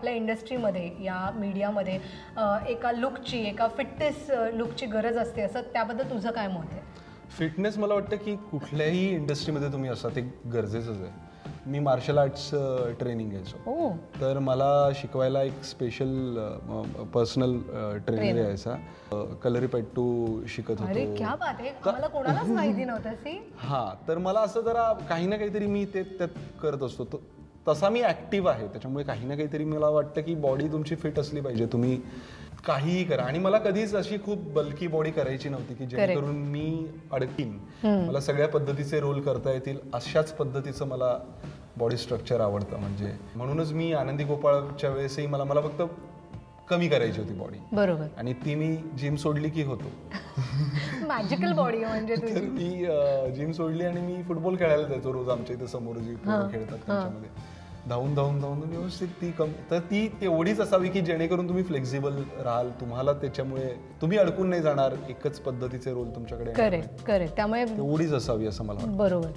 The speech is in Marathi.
आपल्या इंडस्ट्रीमध्ये या मीडियामध्ये एका लुकची एका फिटनेस लुकची गरज असते असं त्याबद्दल तुझं काय मत आहे? फिटनेस मला वाटतं की कुठल्याही इंडस्ट्रीमध्ये तुम्ही असा ते गरजेचंच आहे. मी मार्शल आर्ट्स ट्रेनिंग घ्यायचो, तर मला शिकवायला एक स्पेशल पर्सनल ट्रेनर यायचा. कलरीपयट्टू शिकत होतो. अरे क्या बात आहे, मला कोणालाच माहिती नव्हतं. हां, तर मला असं जरा काही ना काहीतरी मी ते त्यात करत असतो. तसा मी ॲक्टिव्ह आहे, त्याच्यामुळे काही ना काहीतरी मला वाटतं की बॉडी तुमची फिट असली पाहिजे. तुम्ही काहीही करा. आणि मला कधीच अशी खूप बल्की बॉडी करायची नव्हती की जेणेकरून मी अडकीन. मला सगळ्या पद्धतीचे रोल करता येतील अशाच पद्धतीचं मला बॉडी स्ट्रक्चर आवडतं. म्हणजे म्हणूनच मी आनंदी गोपाळच्या वेळेसही मला फक्त कमी करायची होती बॉडी. बरोबर. आणि ती मी जिम सोडली की होतो. मॅजिकल बॉडी म्हणजे तुझी. तर मी जिम सोडली आणि मी फुटबॉल खेळायला जायचो रोज. आमच्या इथे समोर जी खेळतात त्यांच्यामध्ये धावून व्यवस्थित ती तर ती तेवढीच असावी की जेणेकरून तुम्ही फ्लेक्झिबल राहाल. तुम्हाला त्याच्यामुळे तुम्ही अडकून नाही जाणार. एकच पद्धतीचे रोल तुमच्याकडे. करेक्ट. त्यामुळे तेवढीच असावी असं मला वाटतं. बरोबर.